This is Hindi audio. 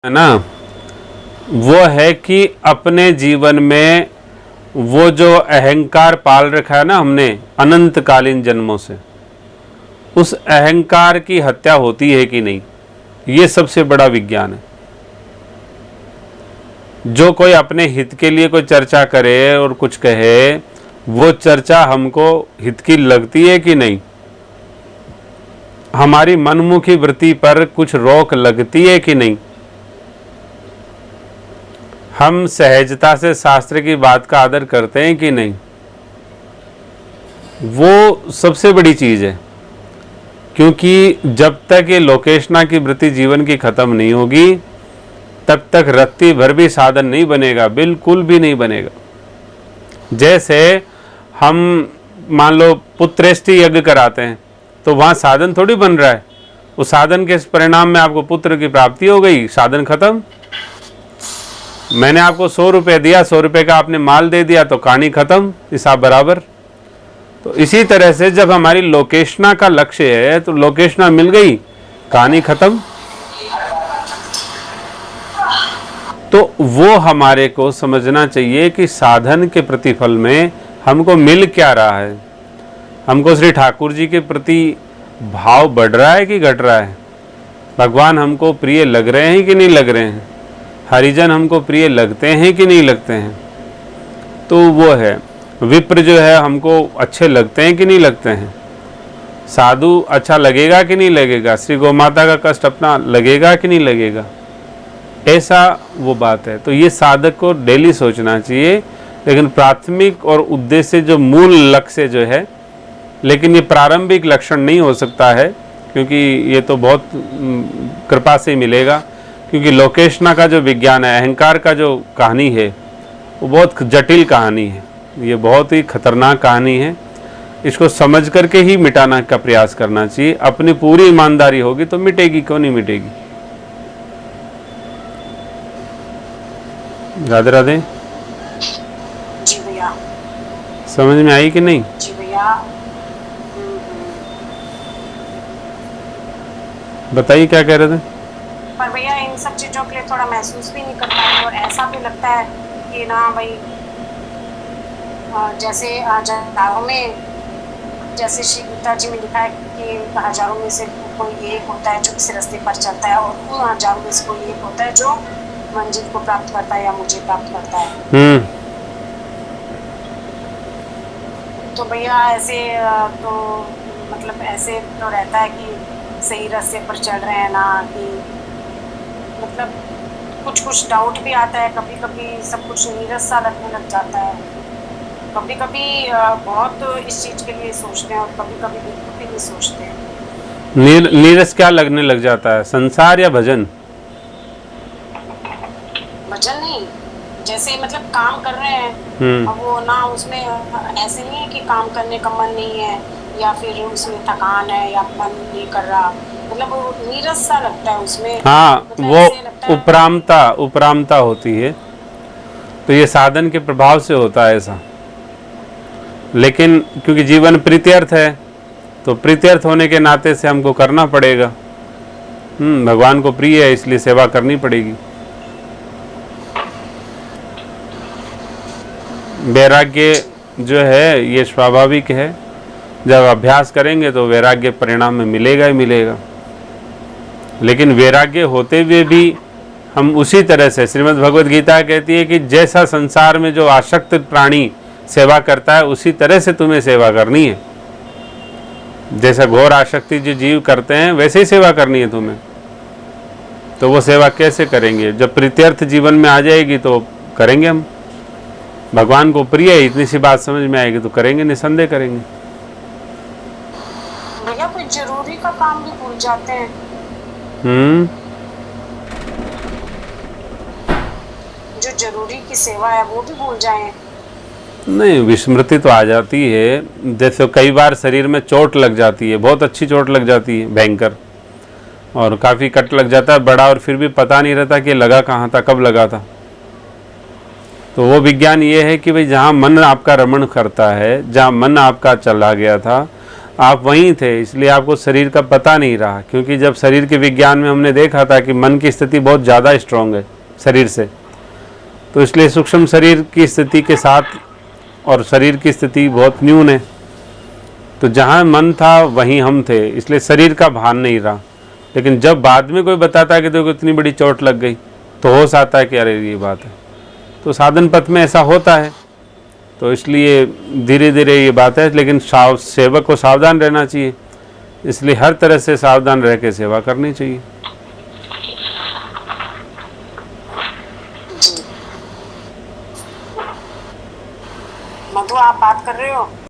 है ना, वो है कि अपने जीवन में वो जो अहंकार पाल रखा है ना हमने अनंतकालीन जन्मों से, उस अहंकार की हत्या होती है कि नहीं, ये सबसे बड़ा विज्ञान है। जो कोई अपने हित के लिए कोई चर्चा करे और कुछ कहे, वो चर्चा हमको हित की लगती है कि नहीं, हमारी मनमुखी वृत्ति पर कुछ रोक लगती है कि नहीं, हम सहजता से शास्त्र की बात का आदर करते हैं कि नहीं, वो सबसे बड़ी चीज है। क्योंकि जब तक ये लोकेशना की वृत्ति जीवन की खत्म नहीं होगी, तब तक रत्ती भर भी साधन नहीं बनेगा, बिल्कुल भी नहीं बनेगा। जैसे हम मान लो पुत्रेष्टि यज्ञ कराते हैं, तो वहां साधन थोड़ी बन रहा है, उस साधन के परिणाम में आपको पुत्र की प्राप्ति हो गई, साधन खत्म। मैंने आपको 100 रुपये दिया, 100 रुपये का आपने माल दे दिया, तो कहानी खत्म, हिसाब बराबर। तो इसी तरह से जब हमारी लोकेशना का लक्ष्य है, तो लोकेशना मिल गई, कहानी खत्म। तो वो हमारे को समझना चाहिए कि साधन के प्रतिफल में हमको मिल क्या रहा है। हमको श्री ठाकुर जी के प्रति भाव बढ़ रहा है कि घट रहा है, भगवान हमको प्रिय लग रहे हैं कि नहीं लग रहे हैं, हरिजन हमको प्रिय लगते हैं कि नहीं लगते हैं। तो वो है, विप्र जो है हमको अच्छे लगते हैं कि नहीं लगते हैं, साधु अच्छा लगेगा कि नहीं लगेगा, श्री गोमाता का कष्ट अपना लगेगा कि नहीं लगेगा, ऐसा वो बात है। तो ये साधक को डेली सोचना चाहिए। लेकिन प्राथमिक और उद्देश्य जो मूल लक्ष्य जो है, लेकिन ये प्रारंभिक लक्षण नहीं हो सकता है, क्योंकि ये तो बहुत कृपा से मिलेगा। क्योंकि लोकेशना का जो विज्ञान है, अहंकार का जो कहानी है, वो बहुत जटिल कहानी है, ये बहुत ही खतरनाक कहानी है। इसको समझ करके ही मिटाना का प्रयास करना चाहिए। अपनी पूरी ईमानदारी होगी तो मिटेगी, क्यों नहीं मिटेगी। राधे राधे। जी भैया, समझ में आई कि नहीं? जी भैया। बताइए क्या कह रहे थे। पर भैया इन सब चीजों के लिए थोड़ा महसूस भी नहीं कर पाए, और ऐसा भी लगता है कि ना भाई, जैसे हजारों में, जैसे श्री गीता जी में लिखा है कि हजारों में से कोई एक होता है जो किसी रास्ते पर चलता है, और उन हजारों में से कोई एक होता है जो मंजिल को प्राप्त करता है या मुझे प्राप्त करता है। तो भैया ऐसे तो मतलब ऐसे तो रहता है कि सही रास्ते पर चल रहे हैं ना, कि मतलब कुछ कुछ डाउट भी आता है, कभी कभी सब कुछ नीरस सा लगने लग जाता है, कभी कभी बहुत इस चीज के लिए सोचते हैं और कभी कभी बिल्कुल भी नहीं सोचते हैं। नीरस क्या लगने लग जाता है, संसार या भजन? भजन नहीं, जैसे मतलब काम कर रहे हैं, अब वो ना उसमें ऐसे नहीं है कि काम करने का मन नहीं है, या फिर उसमें थकान है, या मन नहीं कर रहा, मतलब वो नीरस सा लगता है उसमें। हाँ, मतलब वो उपरामता होती है। तो ये साधन के प्रभाव से होता है ऐसा। लेकिन क्योंकि जीवन प्रीत्यर्थ है, तो प्रीत्यर्थ होने के नाते से हमको करना पड़ेगा। भगवान को प्रिय है, इसलिए सेवा करनी पड़ेगी। वैराग्य जो है ये स्वाभाविक है, जब अभ्यास करेंगे तो वैराग्य परिणाम में मिलेगा ही मिलेगा। लेकिन वैराग्य होते हुए भी हम उसी तरह से, श्रीमद् भगवद गीता कहती है कि जैसा संसार में जो आसक्त प्राणी सेवा करता है, उसी तरह से तुम्हें सेवा करनी है। जैसा घोर आसक्ति जो जीव करते हैं, वैसे ही सेवा करनी है तुम्हें। तो वो सेवा कैसे करेंगे? जब प्रीत्यर्थ जीवन में आ जाएगी तो करेंगे हम। भगवान को प्रिय है, इतनी सी बात समझ में आएगी तो करेंगे, निसंदेह करेंगे। भैया कोई जरूरी का काम भी भूल जाते हैं। जो जरूरी की सेवा है वो भी भूल जाएं। नहीं, विस्मृति तो आ जाती है। जैसे कई बार शरीर में चोट लग जाती है, बहुत अच्छी चोट लग जाती है, भयंकर, और काफ़ी कट लग जाता है बड़ा, और फिर भी पता नहीं रहता कि लगा कहाँ था, कब लगा था। तो वो विज्ञान ये है कि भाई जहाँ मन आपका रमण करता है, जहाँ मन आपका चला गया था, आप वहीं थे, इसलिए आपको शरीर का पता नहीं रहा। क्योंकि जब शरीर के विज्ञान में हमने देखा था कि मन की स्थिति बहुत ज़्यादा स्ट्रांग है शरीर से, तो इसलिए सूक्ष्म शरीर की स्थिति के साथ और शरीर की स्थिति बहुत न्यून है। तो जहाँ मन था वहीं हम थे, इसलिए शरीर का भान नहीं रहा। लेकिन जब बाद में कोई बताता है कि देखो इतनी बड़ी चोट लग गई, तो होश आता है कि अरे ये बात है। तो साधन पथ में ऐसा होता है, तो इसलिए धीरे धीरे ये बात है। लेकिन सेवक को सावधान रहना चाहिए, इसलिए हर तरह से सावधान रह के सेवा करनी चाहिए। जी। मधु, आप बात कर रहे हो?